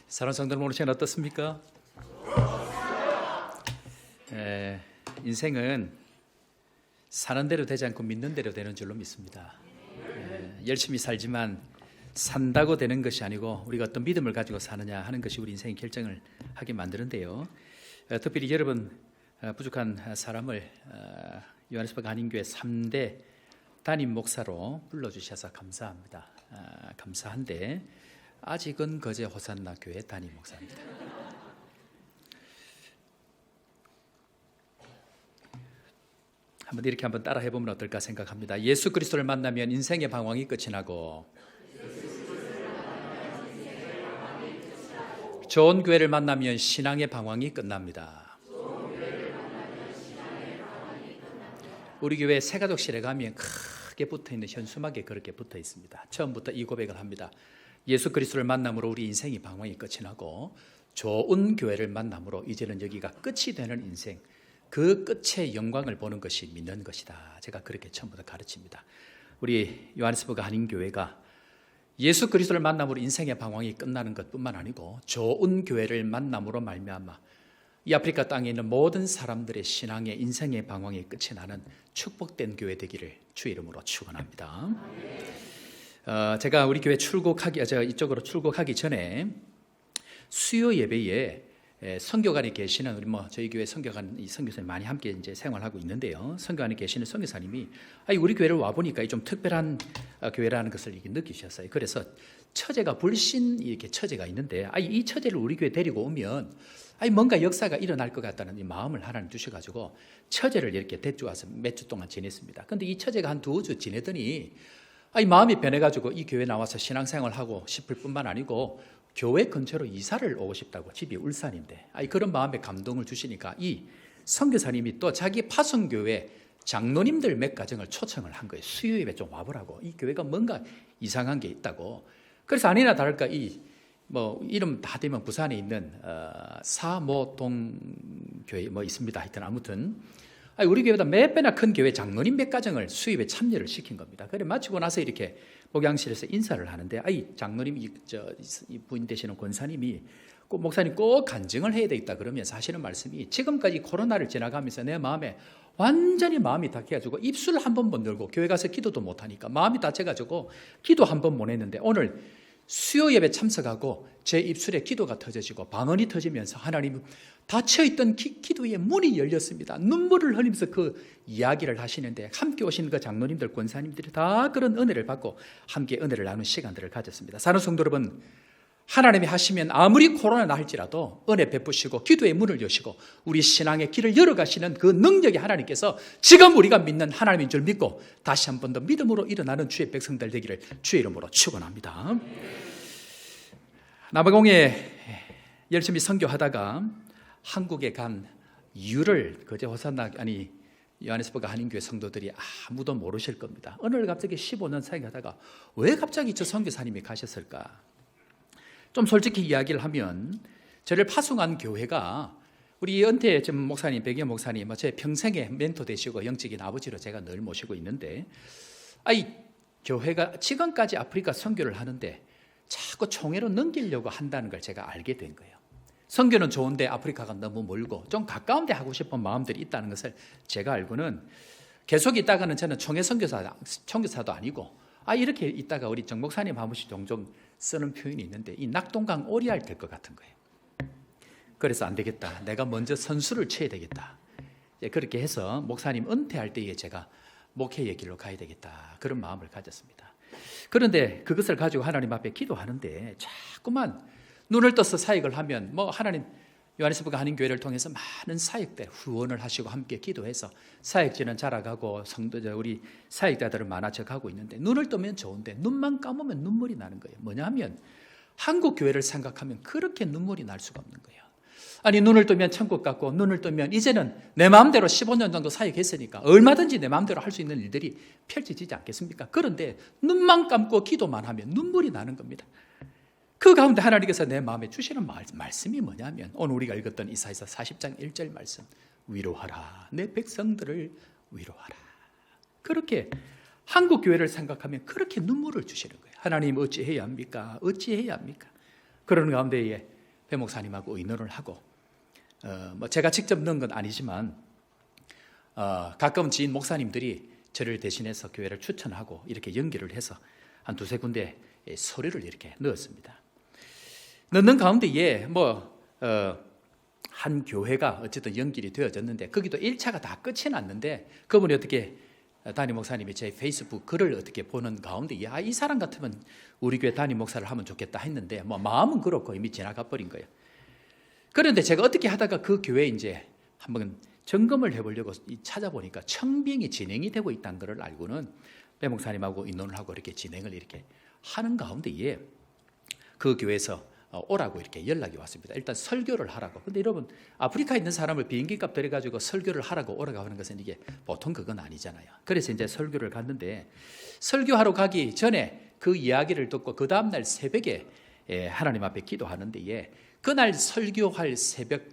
사랑하는 성도들, 오늘 시간 어떻습니까? 인생은 사는 대로 되지 않고 믿는 대로 되는 줄로 믿습니다. 열심히 살지만 산다고 되는 것이 아니고 우리가 어떤 믿음을 가지고 사느냐 하는 것이 우리 인생의 결정을 하게 만드는데요. 특별히 여러분 부족한 사람을 요한일스버그 한인교회 3대 담임 목사로 불러주셔서 감사합니다. 감사한데 아직은 거제 호산나 교회 담임 목사입니다. 한번 따라 해보면 어떨까 생각합니다. 예수 그리스도를 만나면 인생의 방황이 끝이 나고, 좋은 교회를 만나면 신앙의 방황이 끝납니다. 우리 교회 새가족실에 가면 크게 붙어있는 현수막에 그렇게 붙어 있습니다. 처음부터 이 고백을 합니다. 예수 그리스도를 만남으로 우리 인생의 방황이 끝이 나고, 좋은 교회를 만남으로 이제는 여기가 끝이 되는 인생, 그 끝의 영광을 보는 것이 믿는 것이다. 제가 그렇게 처음부터 가르칩니다. 우리 요한일스버그 한인교회가 예수 그리스도를 만남으로 인생의 방황이 끝나는 것뿐만 아니고 좋은 교회를 만남으로 말미암아 이 아프리카 땅에 있는 모든 사람들의 신앙의 인생의 방황이 끝이 나는 축복된 교회 되기를 주의 이름으로 축원합니다. 제가 우리 교회 이쪽으로 출국하기 전에 수요 예배에 선교관이 계시는 저희 교회 선교관 선교사님 많이 함께 이제 생활하고 있는데요. 선교관이 계시는 선교사님이 우리 교회를 와 보니까 좀 특별한 교회라는 것을 이렇게 느끼셨어요. 그래서 처제가 불신 이렇게 처제가 있는데 이 처제를 우리 교회 데리고 오면 뭔가 역사가 일어날 것 같다는 이 마음을 하나님 주셔가지고 처제를 이렇게 데리고 와서 몇 주 동안 지냈습니다. 근데 이 처제가 한 2주 지내더니 마음이 변해가지고 이 교회 나와서 신앙생활하고 싶을 뿐만 아니고 교회 근처로 이사를 오고 싶다고, 집이 울산인데 그런 마음에 감동을 주시니까 이 선교사님이 또 자기 파송교회 장로님들 몇 가정을 초청을 한 거예요. 수요예배 좀 와보라고. 이 교회가 뭔가 이상한 게 있다고. 그래서 아니나 다를까 이름 다 되면 부산에 있는 사모동 교회 있습니다. 하여튼 아무튼 우리 교회보다 몇 배나 큰 교회 장로님 몇 가정을 수요예배 참여를 시킨 겁니다. 그래 마치고 나서 이렇게 목양실에서 인사를 하는데 장로님 이 부인 되시는 권사님이 목사님 꼭 간증을 해야 되겠다 그러면서 하시는 말씀이, 지금까지 코로나를 지나가면서 내 마음에 완전히 마음이 닫혀가지고 입술 한 번 못 열고 교회 가서 기도도 못하니까 마음이 닫혀가지고 기도 한 번 못 했는데 오늘 수요 예배 참석하고 제 입술에 기도가 터져지고 방언이 터지면서 하나님 닫혀있던 기도의 문이 열렸습니다. 눈물을 흘리면서 그 이야기를 하시는데 함께 오신 그 장로님들 권사님들이 다 그런 은혜를 받고 함께 은혜를 나누는 시간들을 가졌습니다. 사랑하는 성도 여러분, 하나님이 하시면 아무리 코로나나 할지라도 은혜 베푸시고 기도의 문을 여시고 우리 신앙의 길을 열어가시는 그 능력이 하나님께서 지금 우리가 믿는 하나님인 줄 믿고 다시 한 번 더 믿음으로 일어나는 주의 백성들 되기를 주의 이름으로 축원합니다. 남아공에 열심히 선교하다가 한국에 간 이유를 거제 호산나 요한일스버그 한인교회 성도들이 아무도 모르실 겁니다. 어느 날 갑자기 15년 사역하다가 왜 갑자기 저 선교사님이 가셨을까? 좀 솔직히 이야기를 하면 저를 파송한 교회가 우리 은퇴 목사님, 백여 목사님 제 평생의 멘토 되시고 영적인 아버지로 제가 늘 모시고 있는데 교회가 지금까지 아프리카 선교를 하는데 자꾸 총회로 넘기려고 한다는 걸 제가 알게 된 거예요. 선교는 좋은데 아프리카가 너무 멀고 좀 가까운 데 하고 싶은 마음들이 있다는 것을 제가 알고는 계속 있다가는 저는 총회 선교사도 아니고 이렇게 있다가 우리 정 목사님 한 번씩 종종 쓰는 표현이 있는데 이 낙동강 오리알 될 것 같은 거예요. 그래서 안 되겠다. 내가 먼저 선수를 쳐야 되겠다. 그렇게 해서 목사님 은퇴할 때에 제가 목회의 길로 가야 되겠다. 그런 마음을 가졌습니다. 그런데 그것을 가지고 하나님 앞에 기도하는데 자꾸만 눈을 떠서 사역을 하면 하나님 요한일스버그 한인교회를 통해서 많은 사역들 후원을 하시고 함께 기도해서 사역지는 자라가고 우리 사역자들은 많아져 가고 있는데 눈을 뜨면 좋은데 눈만 감으면 눈물이 나는 거예요. 뭐냐면 한국 교회를 생각하면 그렇게 눈물이 날 수가 없는 거예요. 눈을 뜨면 천국 같고 눈을 뜨면 이제는 내 마음대로 15년 정도 사역했으니까 얼마든지 내 마음대로 할 수 있는 일들이 펼쳐지지 않겠습니까? 그런데 눈만 감고 기도만 하면 눈물이 나는 겁니다. 그 가운데 하나님께서 내 마음에 주시는 말씀이 뭐냐면 오늘 우리가 읽었던 이사야서 40장 1절 말씀, 위로하라 내 백성들을 위로하라. 그렇게 한국 교회를 생각하면 그렇게 눈물을 주시는 거예요. 하나님 어찌해야 합니까? 어찌해야 합니까? 그런 가운데에 배 목사님하고 의논을 하고 뭐 제가 직접 넣은 건 아니지만 가까운 지인 목사님들이 저를 대신해서 교회를 추천하고 이렇게 연결을 해서 한 두세 군데 서류를 이렇게 넣었습니다. 넣는 가운데에 한 교회가 어쨌든 연결이 되어졌는데 거기도 1차가 다 끝이 났는데 그분이 어떻게 담임 목사님이 제 페이스북 글을 어떻게 보는 가운데 이 사람 같으면 우리 교회 담임 목사를 하면 좋겠다 했는데 마음은 그렇고 이미 지나가 버린 거예요. 그런데 제가 어떻게 하다가 그 교회에 이제 한번 점검을 해보려고 찾아보니까 청빙이 진행이 되고 있다는 것을 알고는 배 목사님하고 의논을 하고 이렇게 진행을 이렇게 하는 가운데에 그 교회에서 오라고 이렇게 연락이 왔습니다. 일단 설교를 하라고. 근데 여러분 아프리카에 있는 사람을 비행기값 들여가지고 설교를 하라고 오라고 하는 것은 이게 보통 그건 아니잖아요. 그래서 이제 설교를 갔는데 설교하러 가기 전에 그 이야기를 듣고 그 다음날 새벽에 하나님 앞에 기도하는데 그날 설교할 새벽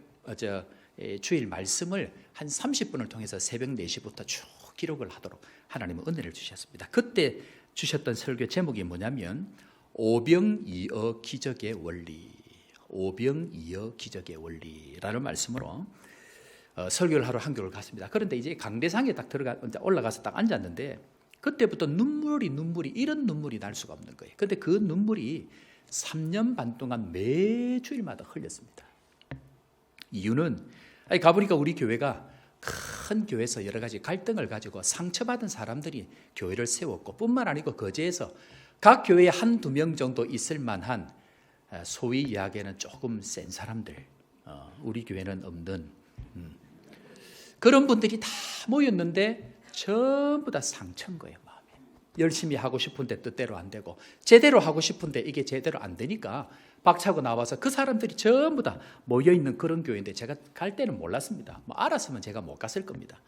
주일 말씀을 한 30분을 통해서 새벽 4시부터 쭉 기록을 하도록 하나님은 은혜를 주셨습니다. 그때 주셨던 설교 제목이 뭐냐면 오병이어 기적의 원리, 오병이어 기적의 원리라는 말씀으로 설교를 하러 한교를 갔습니다. 그런데 이제 강대상에 딱 올라가서 딱 앉았는데 그때부터 눈물이 이런 눈물이 날 수가 없는 거예요. 그런데 그 눈물이 3년 반 동안 매주일마다 흘렸습니다. 이유는 가보니까 우리 교회가 큰 교회에서 여러 가지 갈등을 가지고 상처받은 사람들이 교회를 세웠고 뿐만 아니고 거제에서 각 교회에 한두 명 정도 있을 만한 소위 이야기에는 조금 센 사람들, 우리 교회는 없는 그런 분들이 다 모였는데 전부 다 상처인 거예요. 마음에 열심히 하고 싶은데 뜻대로 안 되고 제대로 하고 싶은데 이게 제대로 안 되니까 박차고 나와서 그 사람들이 전부 다 모여있는 그런 교회인데 제가 갈 때는 몰랐습니다. 알았으면 제가 못 갔을 겁니다.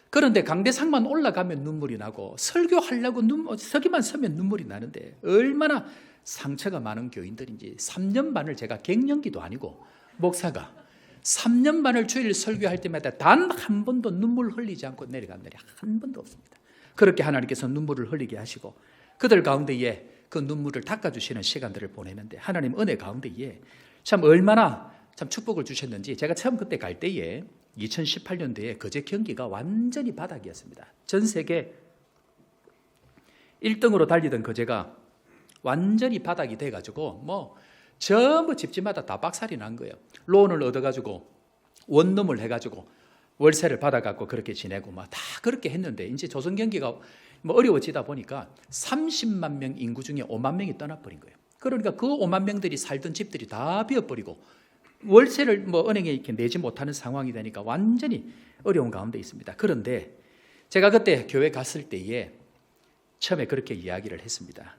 그런데 강대상만 올라가면 눈물이 나고 설교하려고 서기만 서면 눈물이 나는데 얼마나 상처가 많은 교인들인지 3년 반을 제가 갱년기도 아니고 목사가 3년 반을 주일 설교할 때마다 단 한 번도 눈물 흘리지 않고 내려간 날이 한 번도 없습니다. 그렇게 하나님께서 눈물을 흘리게 하시고 그들 가운데에 그 눈물을 닦아주시는 시간들을 보내는데 하나님 은혜 가운데에 참 얼마나 참 축복을 주셨는지 제가 처음 그때 갈 때에 2018년도에 거제 경기가 완전히 바닥이었습니다. 전 세계 1등으로 달리던 거제가 완전히 바닥이 돼가지고 전부 집집마다 다 박살이 난 거예요. 론을 얻어가지고 원룸을 해가지고 월세를 받아갖고 그렇게 지내고 다 그렇게 했는데 이제 조선 경기가 어려워지다 보니까 30만 명 인구 중에 5만 명이 떠나버린 거예요. 그러니까 그 5만 명들이 살던 집들이 다 비어버리고 월세를 은행에 이렇게 내지 못하는 상황이 되니까 완전히 어려운 가운데 있습니다. 그런데 제가 그때 교회 갔을 때에 처음에 그렇게 이야기를 했습니다.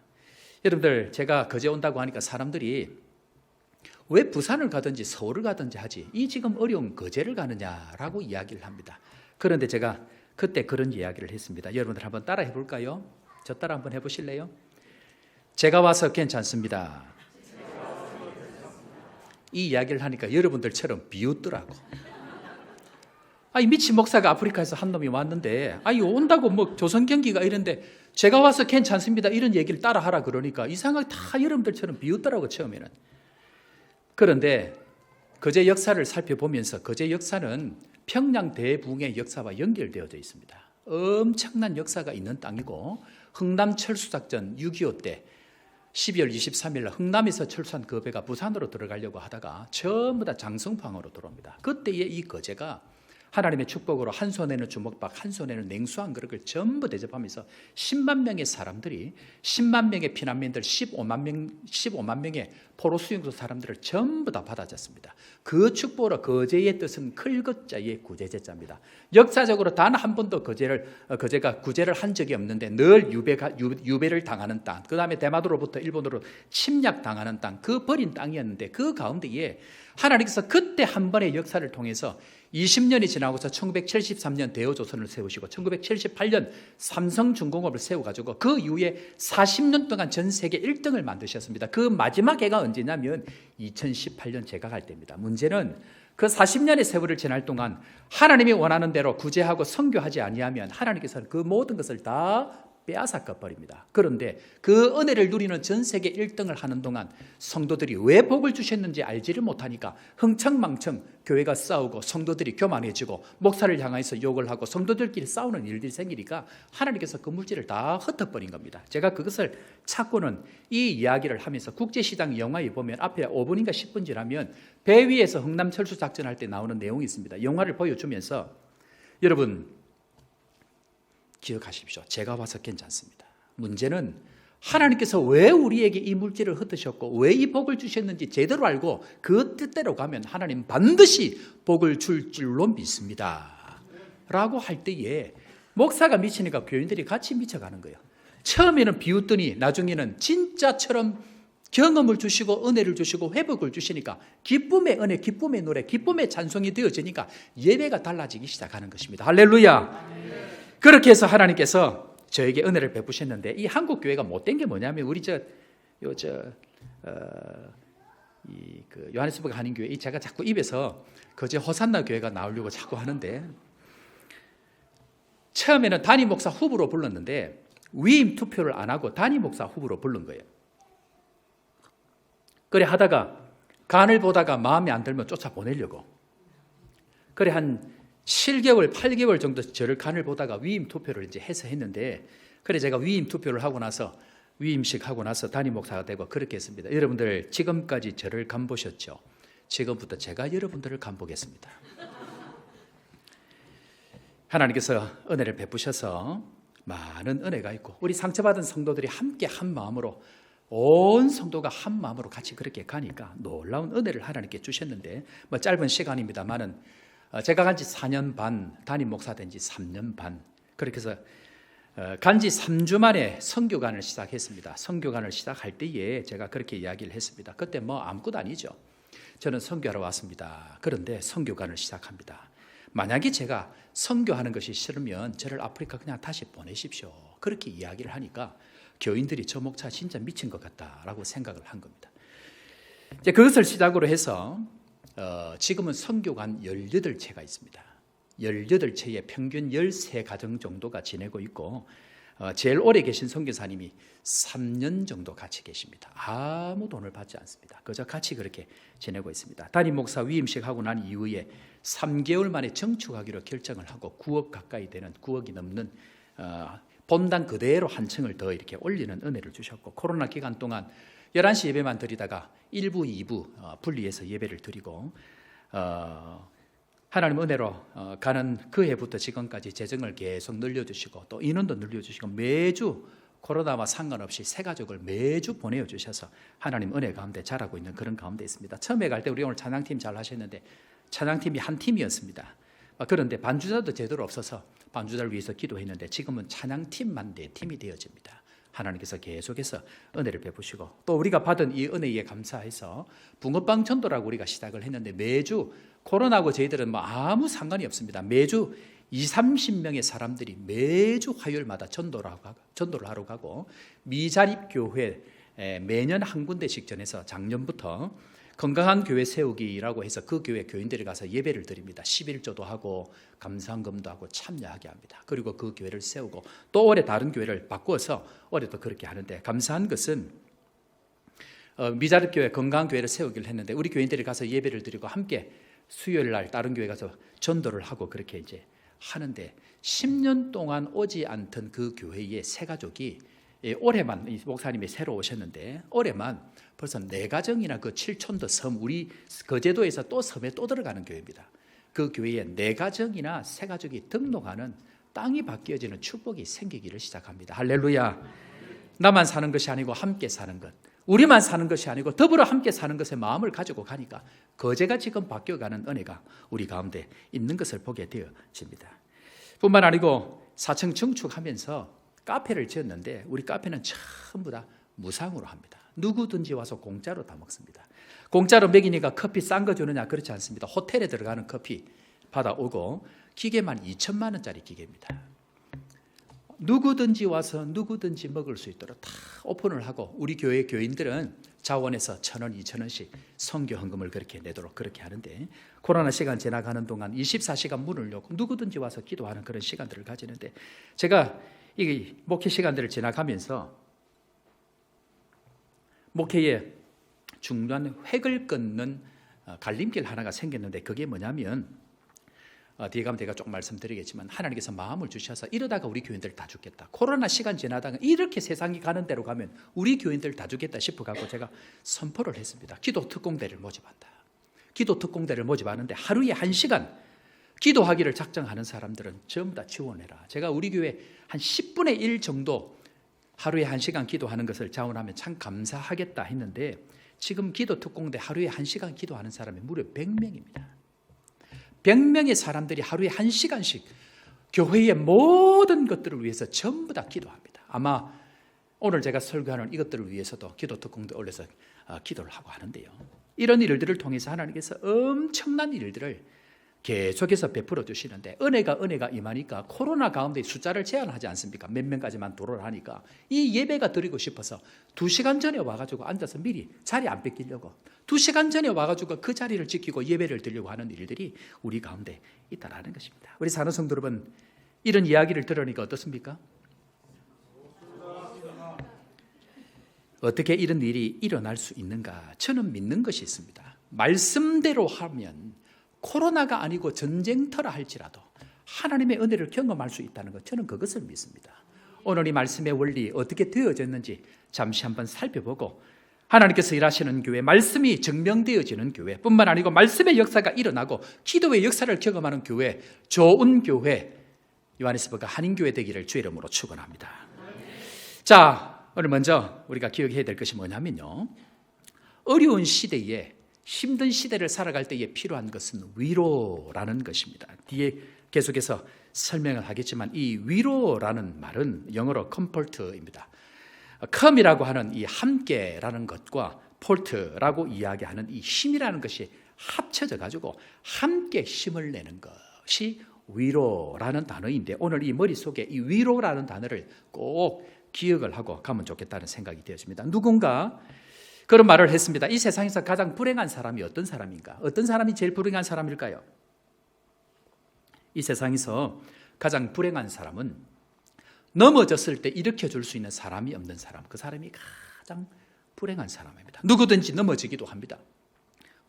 여러분들 제가 거제 온다고 하니까 사람들이 왜 부산을 가든지 서울을 가든지 하지 이 지금 어려운 거제를 가느냐라고 이야기를 합니다. 그런데 제가 그때 그런 이야기를 했습니다. 여러분들 한번 따라 해볼까요? 저 따라 한번 해보실래요? 제가 와서 괜찮습니다. 이 이야기를 하니까 여러분들처럼 비웃더라고. 미친 목사가 아프리카에서 한 놈이 왔는데 온다고 조선 경기가 이런데 제가 와서 괜찮습니다 이런 얘기를 따라하라 그러니까 이상하게 다 여러분들처럼 비웃더라고 처음에는. 그런데 거제 역사를 살펴보면서 거제 역사는 평양 대붕의 역사와 연결되어져 있습니다. 엄청난 역사가 있는 땅이고 흥남 철수작전 6.25 때 12월 23일 날 흥남에서 철수한 그 배가 부산으로 들어가려고 하다가 전부 다 장성방으로 들어옵니다. 그때의 이 거제가 하나님의 축복으로 한 손에는 주먹밥, 한 손에는 냉수한 그릇을 전부 대접하면서 10만 명의 사람들이 10만 명의 피난민들 15만 명의 포로수용소 사람들을 전부 다 받아줬습니다. 그 축복으로 거제의 뜻은 클것자의 구제제자입니다. 역사적으로 단 한 번도 거제가 구제를 한 적이 없는데 늘 유배를 당하는 땅, 그 다음에 대마도로부터 일본으로 침략당하는 땅, 그 버린 땅이었는데 그 가운데에 하나님께서 그때 한 번의 역사를 통해서 20년이 지나고서 1973년 대우조선을 세우시고 1978년 삼성중공업을 세워가지고 그 이후에 40년 동안 전 세계 1등을 만드셨습니다. 그 마지막 해가 언제냐면 2018년 제가 갈 때입니다. 문제는 그 40년의 세월을 지날 동안 하나님이 원하는 대로 구제하고 선교하지 아니하면 하나님께서는 그 모든 것을 다 빼앗아 버립니다. 그런데 그 은혜를 누리는 전 세계 1등을 하는 동안 성도들이 왜 복을 주셨는지 알지를 못하니까 흥청망청 교회가 싸우고 성도들이 교만해지고 목사를 향해서 욕을 하고 성도들끼리 싸우는 일들이 생기니까 하나님께서 그 물질을 다 흩어버린 겁니다. 제가 그것을 찾고는 이 이야기를 하면서 국제시장 영화에 보면 앞에 5분인가 10분 지나면 배 위에서 흥남철수 작전할 때 나오는 내용이 있습니다. 영화를 보여주면서 여러분 기억하십시오. 제가 봐서 괜찮습니다. 문제는 하나님께서 왜 우리에게 이 물질을 흩으셨고 왜 이 복을 주셨는지 제대로 알고 그 뜻대로 가면 하나님 반드시 복을 줄 줄로 믿습니다. 라고 할 때에 목사가 미치니까 교인들이 같이 미쳐가는 거예요. 처음에는 비웃더니 나중에는 진짜처럼 경험을 주시고 은혜를 주시고 회복을 주시니까 기쁨의 은혜, 기쁨의 노래, 기쁨의 찬송이 되어지니까 예배가 달라지기 시작하는 것입니다. 할렐루야. 그렇게 해서 하나님께서 저에게 은혜를 베푸셨는데 이 한국 교회가 못된 게 뭐냐면 우리 요하네스버그 한인교회 이 제가 자꾸 입에서 거제 호산나 교회가 나오려고 자꾸 하는데 처음에는 단임 목사 후보로 불렀는데 위임 투표를 안 하고 단임 목사 후보로 부른 거예요. 그래 하다가 간을 보다가 마음에 안 들면 쫓아 보내려고 그래 한 7개월, 8개월 정도 저를 간을 보다가 위임 투표를 이제 해서 했는데 그래 제가 위임 투표를 하고 나서 위임식 하고 나서 담임 목사가 되고 그렇게 했습니다. 여러분들 지금까지 저를 간 보셨죠? 지금부터 제가 여러분들을 간 보겠습니다. 하나님께서 은혜를 베푸셔서 많은 은혜가 있고 우리 상처받은 성도들이 함께 한 마음으로 온 성도가 한 마음으로 같이 그렇게 가니까 놀라운 은혜를 하나님께 주셨는데 뭐 짧은 시간입니다만은 제가 간지 4년 반, 담임 목사 된 지 3년 반 그렇게 해서 간지 3주 만에 선교관을 시작했습니다. 선교관을 시작할 때에 제가 그렇게 이야기를 했습니다. 그때 뭐 아무것도 아니죠. 저는 선교하러 왔습니다. 그런데 선교관을 시작합니다. 만약에 제가 선교하는 것이 싫으면 저를 아프리카 그냥 다시 보내십시오. 그렇게 이야기를 하니까 교인들이 저 목사 진짜 미친 것 같다라고 생각을 한 겁니다. 이제 그것을 시작으로 해서 지금은 선교관 18채가 있습니다. 18채에 평균 13가정 정도가 지내고 있고 제일 오래 계신 선교사님이 3년 정도 같이 계십니다. 아무 돈을 받지 않습니다. 그저 같이 그렇게 지내고 있습니다. 담임 목사 위임식 하고 난 이후에 3개월 만에 정축하기로 결정을 하고 9억 가까이 되는 9억이 넘는 본당 그대로 한 층을 더 이렇게 올리는 은혜를 주셨고 코로나 기간 동안 11시 예배만 드리다가 1부, 2부 분리해서 예배를 드리고 하나님 은혜로 가는 그 해부터 지금까지 재정을 계속 늘려주시고 또 인원도 늘려주시고 매주 코로나와 상관없이 새 가족을 매주 보내주셔서 하나님 은혜 가운데 자라고 있는 그런 가운데 있습니다. 처음에 갈 때 우리 오늘 찬양팀 잘 하셨는데 찬양팀이 한 팀이었습니다. 그런데 반주자도 제대로 없어서 반주자를 위해서 기도했는데 지금은 찬양팀만 4팀이 되어집니다. 하나님께서 계속해서 은혜를 베푸시고 또 우리가 받은 이 은혜에 감사해서 붕어빵 전도라고 우리가 시작을 했는데 매주 코로나하고 저희들은 뭐 아무 상관이 없습니다. 매주 20-30명의 사람들이 매주 화요일마다 전도를 하러 가고 미자립교회 매년 한 군데씩 전해서 작년부터 건강한 교회 세우기라고 해서 그 교회 교인들이 가서 예배를 드립니다. 11조도 하고 감사헌금도 하고 참여하게 합니다. 그리고 그 교회를 세우고 또 올해 다른 교회를 바꾸어서 올해도 그렇게 하는데 감사한 것은 미자립교회 건강한 교회를 세우기를 했는데 우리 교인들이 가서 예배를 드리고 함께 수요일 날 다른 교회 가서 전도를 하고 그렇게 이제 하는데 10년 동안 오지 않던 그 교회의 새 가족이 올해만 목사님이 새로 오셨는데 올해만 벌써 4가정이나 그 7촌도 섬 우리 거제도에서 또 섬에 또 들어가는 교회입니다. 그 교회에 4가정이나 새 가족이 등록하는 땅이 바뀌어지는 축복이 생기기를 시작합니다. 할렐루야. 나만 사는 것이 아니고 함께 사는 것, 우리만 사는 것이 아니고 더불어 함께 사는 것에 마음을 가지고 가니까 거제가 지금 바뀌어가는 은혜가 우리 가운데 있는 것을 보게 되어집니다. 뿐만 아니고 4층 증축하면서 카페를 지었는데 우리 카페는 전부 다 무상으로 합니다. 누구든지 와서 공짜로 다 먹습니다. 공짜로 먹이니까 커피 싼 거 주느냐? 그렇지 않습니다. 호텔에 들어가는 커피 받아오고 기계만 2천만 원짜리 기계입니다. 누구든지 와서 누구든지 먹을 수 있도록 다 오픈을 하고 우리 교회 교인들은 자원에서 1,000원, 2,000원씩 선교 헌금을 그렇게 내도록 그렇게 하는데 코로나 시간 지나가는 동안 24시간 문을 열고 누구든지 와서 기도하는 그런 시간들을 가지는데 제가 이 목회 시간들을 지나가면서 목회의 중요한 획을 끊는 갈림길 하나가 생겼는데, 그게 뭐냐면 뒤에 가면 제가 조금 말씀드리겠지만, 하나님께서 마음을 주셔서 이러다가 우리 교인들 다 죽겠다, 코로나 시간 지나다가 이렇게 세상이 가는 대로 가면 우리 교인들 다 죽겠다 싶어갖고 제가 선포를 했습니다. 기도 특공대를 모집한다. 기도 특공대를 모집하는데 하루에 1시간 기도하기를 작정하는 사람들은 전부 다 지원해라. 제가 우리 교회 한 10분의 1 정도 하루에 1시간 기도하는 것을 자원하면 참 감사하겠다 했는데, 지금 기도 특공대 하루에 1시간 기도하는 사람이 무려 100명입니다. 100명의 사람들이 하루에 1시간씩 교회의 모든 것들을 위해서 전부 다 기도합니다. 아마 오늘 제가 설교하는 이것들을 위해서도 기도 특공대 올려서 기도를 하고 하는데요. 이런 일들을 통해서 하나님께서 엄청난 일들을 계속해서 베풀어 주시는데, 은혜가 임하니까 코로나 가운데 숫자를 제한하지 않습니까? 몇 명까지만 도를 하니까 이 예배가 드리고 싶어서 2시간 전에 와가지고 앉아서 미리 자리 안 뺏기려고 2시간 전에 와가지고 그 자리를 지키고 예배를 드리려고 하는 일들이 우리 가운데 있다라는 것입니다. 우리 사는 성도 여러분, 이런 이야기를 들으니까 어떻습니까? 어떻게 이런 일이 일어날 수 있는가? 저는 믿는 것이 있습니다. 말씀대로 하면 코로나가 아니고 전쟁터라 할지라도 하나님의 은혜를 경험할 수 있다는 것, 저는 그것을 믿습니다. 오늘 이 말씀의 원리 어떻게 되어졌는지 잠시 한번 살펴보고, 하나님께서 일하시는 교회, 말씀이 증명되어지는 교회 뿐만 아니고 말씀의 역사가 일어나고 기도의 역사를 경험하는 교회, 좋은 교회, 요하네스버그 한인교회 되기를 주의 이름으로 축원합니다. 자, 오늘 먼저 우리가 기억해야 될 것이 뭐냐면요, 어려운 시대에, 힘든 시대를 살아갈 때에 필요한 것은 위로라는 것입니다. 뒤에 계속해서 설명을 하겠지만, 이 위로라는 말은 영어로 comfort입니다. come이라고 하는 이 함께라는 것과 port라고 이야기하는 이 힘이라는 것이 합쳐져 가지고 함께 힘을 내는 것이 위로라는 단어인데, 오늘 이 머릿속에 이 위로라는 단어를 꼭 기억을 하고 가면 좋겠다는 생각이 되었습니다. 누군가 그런 말을 했습니다. 이 세상에서 가장 불행한 사람이 어떤 사람인가? 어떤 사람이 제일 불행한 사람일까요? 이 세상에서 가장 불행한 사람은 넘어졌을 때 일으켜줄 수 있는 사람이 없는 사람, 그 사람이 가장 불행한 사람입니다. 누구든지 넘어지기도 합니다.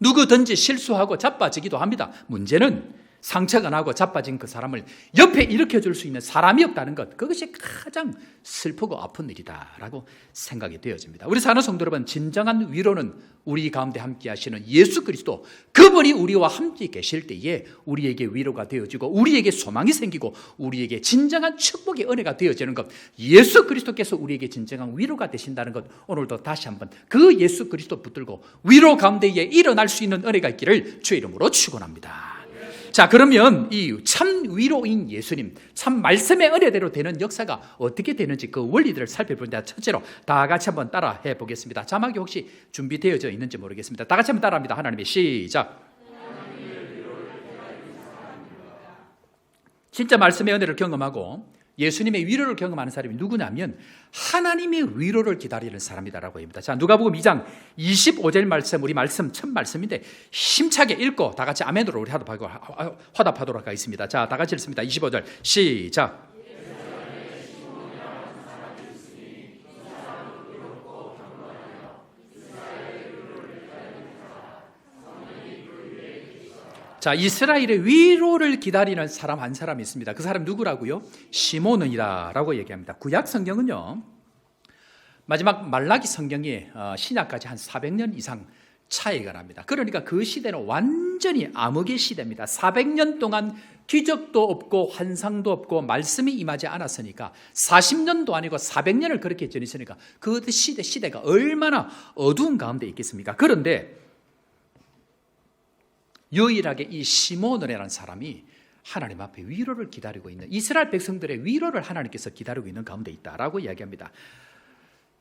누구든지 실수하고 자빠지기도 합니다. 문제는 상처가 나고 자빠진 그 사람을 옆에 일으켜줄 수 있는 사람이 없다는 것, 그것이 가장 슬프고 아픈 일이다라고 생각이 되어집니다. 우리 사는 성도 여러분, 진정한 위로는 우리 가운데 함께 하시는 예수 그리스도, 그분이 우리와 함께 계실 때에 우리에게 위로가 되어지고 우리에게 소망이 생기고 우리에게 진정한 축복의 은혜가 되어지는 것, 예수 그리스도께서 우리에게 진정한 위로가 되신다는 것, 오늘도 다시 한번 그 예수 그리스도 붙들고 위로 가운데에 일어날 수 있는 은혜가 있기를 주의 이름으로 축원합니다. 자, 그러면 이 참 위로인 예수님, 참 말씀의 은혜대로 되는 역사가 어떻게 되는지 그 원리들을 살펴보는데, 첫째로 다 같이 한번 따라 해보겠습니다. 자막이 혹시 준비되어져 있는지 모르겠습니다. 다 같이 한번 따라합니다. 하나님의 시작. 진짜 말씀의 은혜를 경험하고 예수님의 위로를 경험하는 사람이 누구냐면 하나님의 위로를 기다리는 사람이다라고 합니다. 자, 누가복음 2장 25절 말씀, 우리 말씀 첫 말씀인데 힘차게 읽고 다 같이 아멘으로 우리 화답하도록 하겠습니다. 자, 다 같이 읽습니다. 25절 시작. 자, 이스라엘의 위로를 기다리는 사람 한 사람이 있습니다. 그 사람 누구라고요? 시몬이다라고 얘기합니다. 구약 성경은요, 마지막 말라기 성경이 신약까지 한 400년 이상 차이가 납니다. 그러니까 그 시대는 완전히 암흑의 시대입니다. 400년 동안 기적도 없고 환상도 없고 말씀이 임하지 않았으니까, 40년도 아니고 400년을 그렇게 지냈으니까 그 시대가 얼마나 어두운 가운데 있겠습니까? 그런데 유일하게 이 시몬이라는 사람이 하나님 앞에 위로를 기다리고 있는, 이스라엘 백성들의 위로를 하나님께서 기다리고 있는 가운데 있다라고 이야기합니다.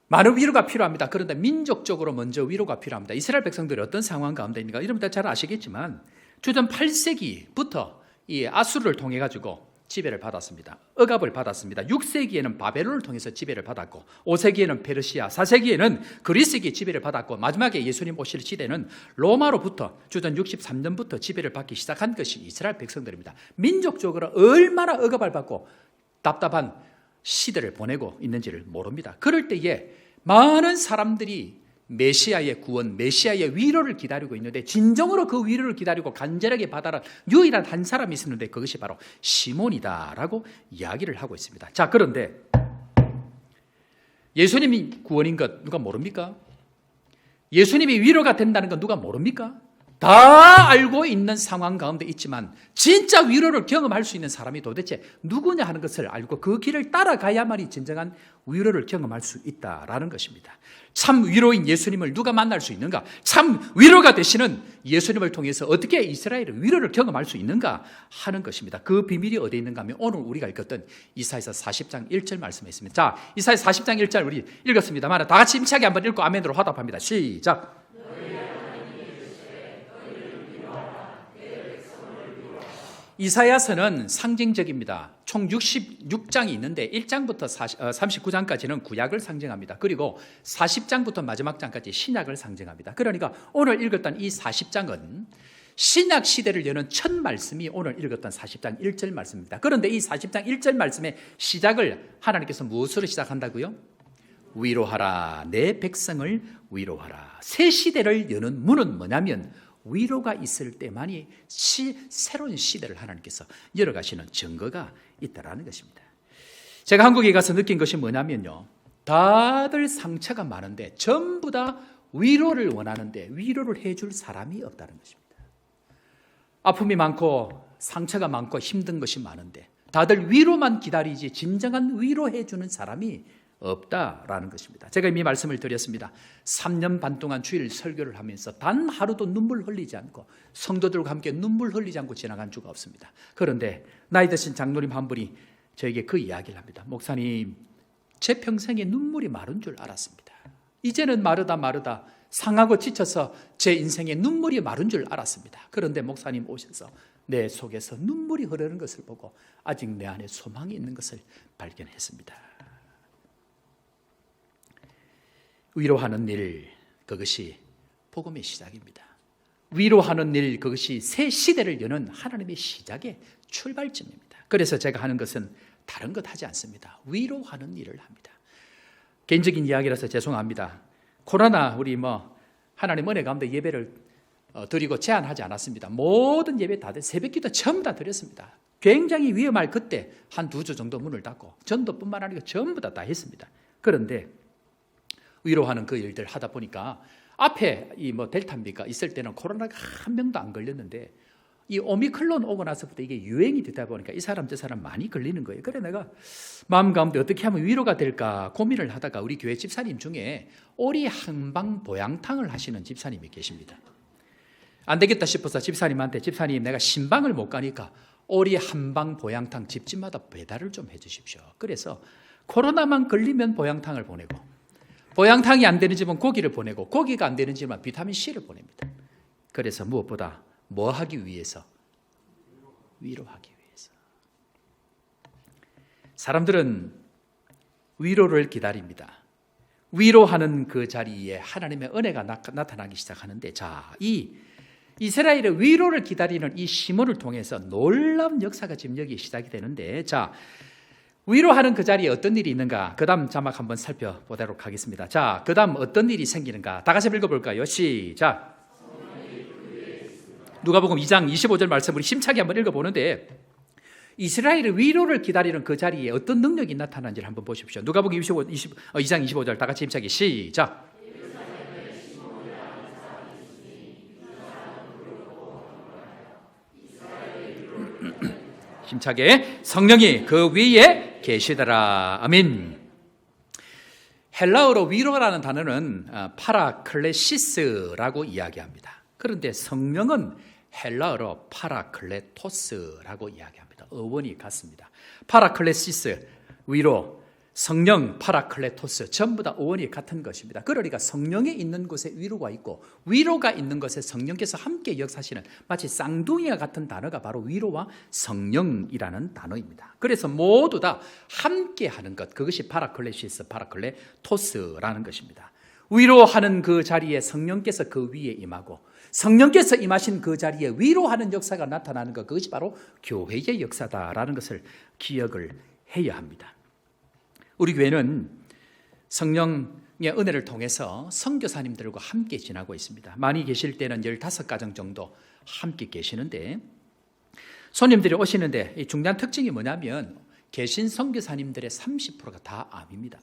많은 위로가 필요합니다. 그런데 민족적으로 먼저 위로가 필요합니다. 이스라엘 백성들이 어떤 상황 가운데 있는가? 여러분들 잘 아시겠지만 주전 8세기부터 이 아수르를 통해 가지고 지배를 받았습니다. 억압을 받았습니다. 6세기에는 바벨론을 통해서 지배를 받았고, 5세기에는 페르시아, 4세기에는 그리스에게 지배를 받았고, 마지막에 예수님 오실 시대는 로마로부터 주전 63년부터 지배를 받기 시작한 것이 이스라엘 백성들입니다. 민족적으로 얼마나 억압을 받고 답답한 시대를 보내고 있는지를 모릅니다. 그럴 때에 많은 사람들이 메시아의 구원, 메시아의 위로를 기다리고 있는데 진정으로 그 위로를 기다리고 간절하게 받아라 유일한 한 사람이 있었는데 그것이 바로 시몬이다라고 이야기를 하고 있습니다. 자, 그런데 예수님이 구원인 것 누가 모릅니까? 예수님이 위로가 된다는 건 누가 모릅니까? 다 알고 있는 상황 가운데 있지만 진짜 위로를 경험할 수 있는 사람이 도대체 누구냐 하는 것을 알고 그 길을 따라가야만이 진정한 위로를 경험할 수 있다라는 것입니다. 참 위로인 예수님을 누가 만날 수 있는가? 참 위로가 되시는 예수님을 통해서 어떻게 이스라엘의 위로를 경험할 수 있는가 하는 것입니다. 그 비밀이 어디에 있는가 하면 오늘 우리가 읽었던 이사야서 40장 1절 말씀에 있습니다. 자, 이사야서 40장 1절 우리 읽었습니다만 다 같이 힘차게 한번 읽고 아멘으로 화답합니다. 시작. 이사야서는 상징적입니다. 총 66장이 있는데 1장부터 39장까지는 구약을 상징합니다. 그리고 40장부터 마지막 장까지 신약을 상징합니다. 그러니까 오늘 읽었던 이 40장은 신약 시대를 여는 첫 말씀이 오늘 읽었던 40장 1절 말씀입니다. 그런데 이 40장 1절 말씀의 시작을 하나님께서 무엇으로 시작한다고요? 위로하라, 내 백성을 위로하라. 새 시대를 여는 문은 뭐냐면 위로가 있을 때만이 새로운 시대를 하나님께서 열어가시는 증거가 있다라는 것입니다. 제가 한국에 가서 느낀 것이 뭐냐면요, 다들 상처가 많은데 전부 다 위로를 원하는데 위로를 해줄 사람이 없다는 것입니다. 아픔이 많고 상처가 많고 힘든 것이 많은데 다들 위로만 기다리지 진정한 위로해주는 사람이 없다라는 것입니다. 제가 이미 말씀을 드렸습니다. 3년 반 동안 주일 설교를 하면서 단 하루도 눈물 흘리지 않고 성도들과 함께 눈물 흘리지 않고 지나간 주가 없습니다. 그런데 나이 드신 장로님 한 분이 저에게 그 이야기를 합니다. 목사님, 제 평생에 눈물이 마른 줄 알았습니다. 이제는 마르다 상하고 지쳐서 제 인생에 눈물이 마른 줄 알았습니다. 그런데 목사님 오셔서 내 속에서 눈물이 흐르는 것을 보고 아직 내 안에 소망이 있는 것을 발견했습니다. 위로하는 일, 그것이 복음의 시작입니다. 위로하는 일, 그것이 새 시대를 여는 하나님의 시작의 출발점입니다. 그래서 제가 하는 것은 다른 것 하지 않습니다. 위로하는 일을 합니다. 개인적인 이야기라서 죄송합니다. 코로나 우리 하나님 은혜 가운데 예배를 드리고 제한하지 않았습니다. 모든 예배 다들 새벽기도 전부 다 드렸습니다. 굉장히 위험할 그때 한 2주 정도 문을 닫고 전도뿐만 아니라 전부 다 했습니다. 그런데 위로하는 그 일들 하다 보니까 앞에 델타입니까? 있을 때는 코로나가 한 명도 안 걸렸는데 이 오미클론 오고 나서부터 이게 유행이 되다 보니까 이 사람 저 사람 많이 걸리는 거예요. 그래 내가 마음 가운데 어떻게 하면 위로가 될까 고민을 하다가 우리 교회 집사님 중에 오리 한방 보양탕을 하시는 집사님이 계십니다. 안 되겠다 싶어서 집사님한테 집사님 내가 신방을 못 가니까 오리 한방 보양탕 집집마다 배달을 좀 해주십시오. 그래서 코로나만 걸리면 보양탕을 보내고 보양탕이 안 되는 집은 고기를 보내고 고기가 안 되는 집은 비타민C를 보냅니다. 그래서 무엇보다 뭐 하기 위해서? 위로하기 위해서. 사람들은 위로를 기다립니다. 위로하는 그 자리에 하나님의 은혜가 나타나기 시작하는데 이 이스라엘의 위로를 기다리는 이 시몬을 통해서 놀라운 역사가 지금 여기 시작이 되는데 위로하는 그 자리에 어떤 일이 있는가? 그 다음 자막 한번 살펴보도록 하겠습니다. 자, 그 다음 어떤 일이 생기는가? 다 같이 읽어볼까요? 시작! 누가복음 2장 25절 말씀 우리 심차게 한번 읽어보는데 이스라엘의 위로를 기다리는 그 자리에 어떤 능력이 나타나는지를 한번 보십시오. 누가복음 2장 25절 다 같이 힘차게 시작! 힘차게 성령이 그 위에 계시더라. 아멘. 헬라어로 위로라는 단어는 파라클레시스라고 이야기합니다. 그런데 성령은 헬라어로 파라클레토스라고 이야기합니다. 어원이 같습니다. 파라클레시스, 위로, 성령, 파라클레토스 전부 다 어원이 같은 것입니다. 그러니까 성령이 있는 곳에 위로가 있고 위로가 있는 곳에 성령께서 함께 역사하시는 마치 쌍둥이와 같은 단어가 바로 위로와 성령이라는 단어입니다. 그래서 모두 다 함께 하는 것, 그것이 파라클레시스, 파라클레토스라는 것입니다. 위로하는 그 자리에 성령께서 그 위에 임하고 성령께서 임하신 그 자리에 위로하는 역사가 나타나는 것, 그것이 바로 교회의 역사다라는 것을 기억을 해야 합니다. 우리 교회는 성령의 은혜를 통해서 선교사님들과 함께 지나고 있습니다. 많이 계실 때는 15가정 정도 함께 계시는데, 손님들이 오시는데 이 중요한 특징이 뭐냐면 계신 선교사님들의 30%가 다 암입니다.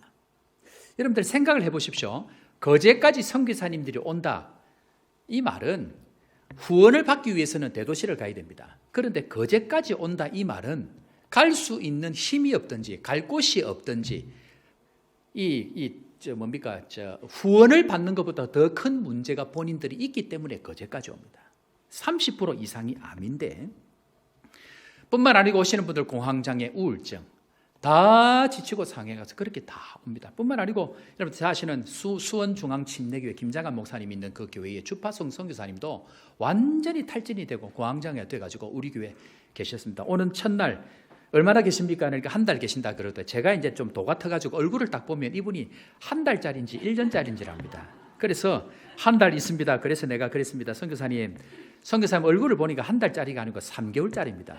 여러분들 생각을 해보십시오. 거제까지 선교사님들이 온다, 이 말은 후원을 받기 위해서는 대도시를 가야 됩니다. 그런데 거제까지 온다, 이 말은 갈 수 있는 힘이 없든지 갈 곳이 없든지 후원을 받는 것보다 더 큰 문제가 본인들이 있기 때문에 거제까지 옵니다. 30% 이상이 암인데, 뿐만 아니고 오시는 분들 공황장애, 우울증 다 지치고 상해 가서 그렇게 다 옵니다. 뿐만 아니고 여러분 잘 아시는 수원중앙침례교회 김장한 목사님 있는 그 교회의 주파성 선교사님도 완전히 탈진이 되고 공황장애가 돼가지고 우리 교회 계셨습니다. 오는 첫날 얼마나 계십니까? 그러니까 한 달 계신다 그러더니 제가 이제 좀 도 같아가지고 얼굴을 딱 보면 이분이 한 달짜리인지 1년짜리인지랍니다. 그래서 한 달 있습니다. 그래서 내가 그랬습니다. 선교사님 얼굴을 보니까 한 달짜리가 아니고 3개월짜리입니다.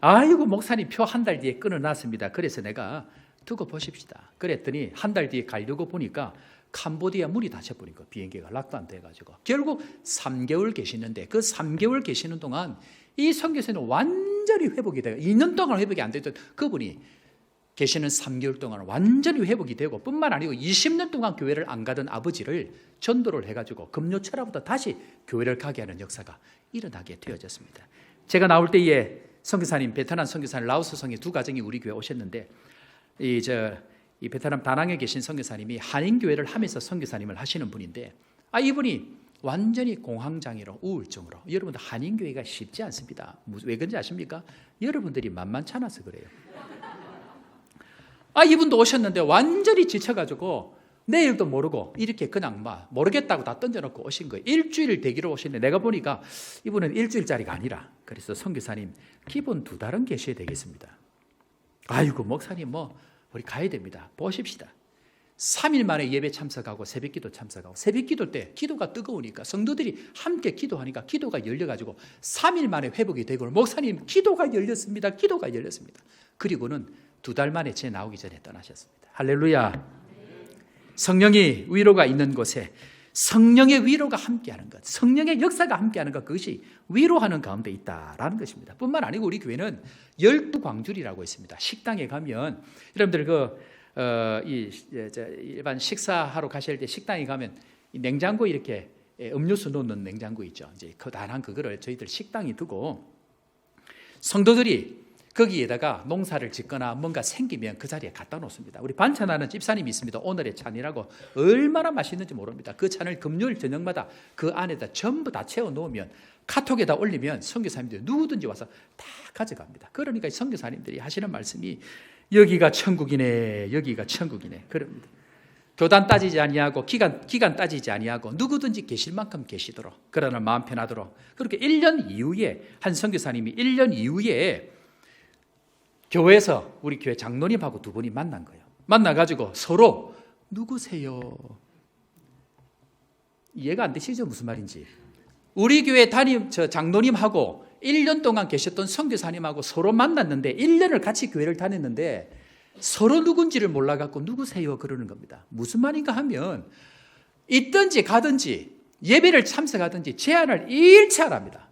아이고 목사님 표 한 달 뒤에 끊어놨습니다. 그래서 내가 두고 보십시다. 그랬더니 한 달 뒤에 가려고 보니까 캄보디아 문이 닫혀버리고 비행기가 락다운 돼가지고 결국 3개월 계시는데, 그 3개월 계시는 동안 이 선교사는 완전히 회복이 돼요. 2년 동안 회복이 안 되던 그분이 계시는 3개월 동안 완전히 회복이 되고, 뿐만 아니고 20년 동안 교회를 안 가던 아버지를 전도를 해가지고 금요철화부터 다시 교회를 가게 하는 역사가 일어나게 되어졌습니다. 제가 나올 때에 선교사님, 베트남 선교사님, 라오스 성의 두 가정이 우리 교회 오셨는데, 이 베트남 다낭에 계신 선교사님이 한인교회를 하면서 선교사님을 하시는 분인데, 이분이 완전히 공황장애로 우울증으로, 여러분들 한인교회가 쉽지 않습니다. 왜 그런지 아십니까? 여러분들이 만만치 않아서 그래요. 이분도 오셨는데 완전히 지쳐가지고 내일도 모르고 이렇게 그냥 모르겠다고 다 던져놓고 오신 거예요. 일주일 대기로 오셨는데 내가 보니까 이분은 일주일짜리가 아니라, 그래서 선교사님 기본 2달은 계셔야 되겠습니다. 아이고 목사님 우리 가야 됩니다. 보십시다. 3일 만에 예배 참석하고 새벽기도 참석하고, 새벽기도 때 기도가 뜨거우니까 성도들이 함께 기도하니까 기도가 열려가지고 3일 만에 회복이 되고, 목사님 기도가 열렸습니다. 그리고는 2달 만에 제 나오기 전에 떠나셨습니다. 할렐루야. 성령이 위로가 있는 곳에 성령의 위로가 함께하는 것, 성령의 역사가 함께하는 것, 그것이 위로하는 가운데 있다라는 것입니다. 뿐만 아니고 우리 교회는 12광줄이라고 있습니다. 식당에 가면 여러분들 일반 식사하러 가실 때 식당에 가면 이 냉장고 이렇게 음료수 넣는 냉장고 있죠. 이제 거단한 그거를 저희들 식당에 두고 성도들이 거기에다가 농사를 짓거나 뭔가 생기면 그 자리에 갖다 놓습니다. 우리 반찬하는 집사님이 있습니다. 오늘의 찬이라고 얼마나 맛있는지 모릅니다. 그 찬을 금요일 저녁마다 그 안에다 전부 다 채워 놓으면 카톡에다 올리면 선교사님들이 누구든지 와서 다 가져갑니다. 그러니까 선교사님들이 하시는 말씀이 여기가 천국이네, 여기가 천국이네 그럽니다. 교단 따지지 아니하고 기간 따지지 아니하고 누구든지 계실 만큼 계시도록, 그러나 마음 편하도록. 그렇게 1년 이후에 한 선교사님이 1년 이후에 교회에서 우리 교회 장로님하고 두 분이 만난 거예요. 만나가지고 서로 누구세요? 이해가 안 되시죠? 무슨 말인지. 우리 교회 장로님하고 1년 동안 계셨던 선교사님하고 서로 만났는데 1년을 같이 교회를 다녔는데 서로 누군지를 몰라갖고 누구세요? 그러는 겁니다. 무슨 말인가 하면 있든지 가든지 예배를 참석하든지 제한을 일체 안 합니다.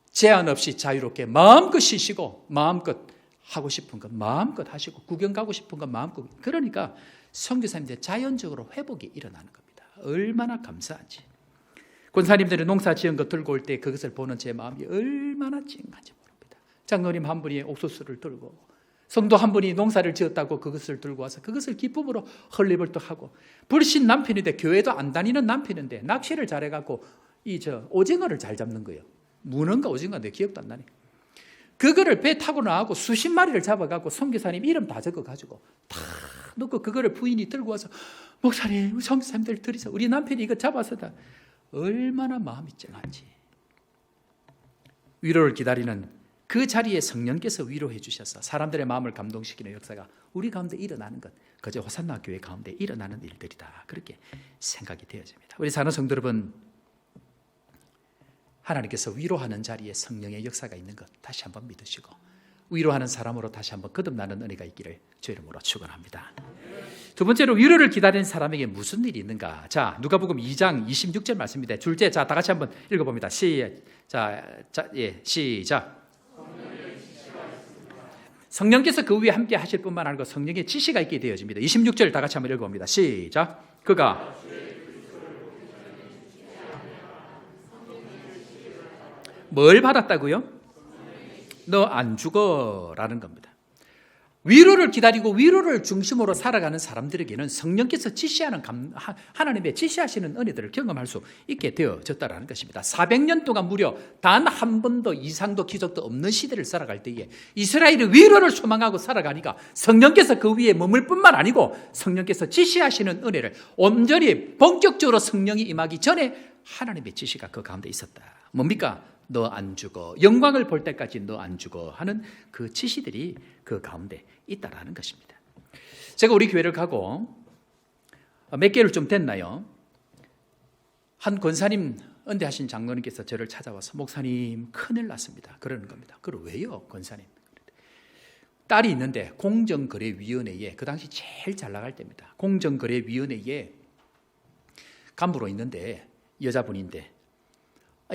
제한 없이 자유롭게 마음껏 쉬시고 마음껏 하고 싶은 것 마음껏 하시고 구경 가고 싶은 것 마음껏. 그러니까 선교사님들 자연적으로 회복이 일어나는 겁니다. 얼마나 감사한지. 권사님들이 농사 지은 것 들고 올 때 그것을 보는 제 마음이 얼마나 찡한지 모릅니다. 장로님 한 분이 옥수수를 들고, 성도 한 분이 농사를 지었다고 그것을 들고 와서 그것을 기쁨으로 헐리벌떡하고, 불신 남편인데 교회도 안 다니는 남편인데 낚시를 잘해갖고 오징어를 잘 잡는 거예요. 문어인가 오징어인데 기억도 안 나네. 그거를 배 타고 나가고 수십 마리를 잡아갖고 선교사님 이름 다 적어가지고 다 넣고 그거를 부인이 들고 와서 목사님 우리 선교사님들 들이서 우리 남편이 이거 잡아서 다. 얼마나 마음이 찡한지. 위로를 기다리는 그 자리에 성령께서 위로해 주셔서 사람들의 마음을 감동시키는 역사가 우리 가운데 일어나는 것, 그저 호산나 교회 가운데 일어나는 일들이다, 그렇게 생각이 되어집니다. 우리 사는 성도 여러분, 하나님께서 위로하는 자리에 성령의 역사가 있는 것 다시 한번 믿으시고, 위로하는 사람으로 다시 한번 거듭나는 은혜가 있기를 주 이름으로 축원합니다. 두 번째로 위로를 기다리는 사람에게 무슨 일이 있는가? 자, 누가복음 2장 26절 말씀입니다. 둘째, 자, 다 같이 한번 읽어봅니다. 시작. 성령께서 그 위에 함께 하실 뿐만 아니고 성령의 지시가 있게 되어집니다. 26절 다 같이 한번 읽어봅니다. 시작. 그가 뭘 받았다고요? 너 안 죽어라는 겁니다. 위로를 기다리고 위로를 중심으로 살아가는 사람들에게는 성령께서 지시하는 하나님의 지시하시는 은혜들을 경험할 수 있게 되어졌다는 것입니다. 400년 동안 무려 단 한 번도 이상도 기적도 없는 시대를 살아갈 때에 이스라엘이 위로를 소망하고 살아가니까 성령께서 그 위에 머물 뿐만 아니고 성령께서 지시하시는 은혜를 온전히 본격적으로 성령이 임하기 전에 하나님의 지시가 그 가운데 있었다. 뭡니까? 너 안 죽어. 영광을 볼 때까지 너 안 죽어 하는 그 지시들이 그 가운데 있다라는 것입니다. 제가 우리 교회를 가고 몇 개월 좀 됐나요? 한 권사님 은퇴하신 장로님께서 저를 찾아와서 목사님 큰일 났습니다. 그러는 겁니다. 그럼 왜요, 권사님? 딸이 있는데 공정거래위원회에 그 당시 제일 잘 나갈 때입니다. 공정거래위원회에 간부로 있는데 여자분인데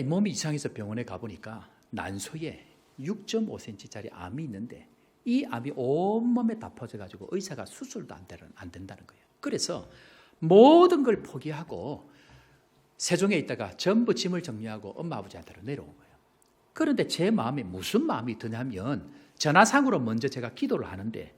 몸이 이상해서 병원에 가보니까 난소에 6.5cm짜리 암이 있는데 이 암이 온몸에 다 퍼져가지고 의사가 수술도 안 된다는 거예요. 그래서 모든 걸 포기하고 세종에 있다가 전부 짐을 정리하고 엄마 아버지한테로 내려온 거예요. 그런데 제 마음에 무슨 마음이 드냐면 전화상으로 먼저 제가 기도를 하는데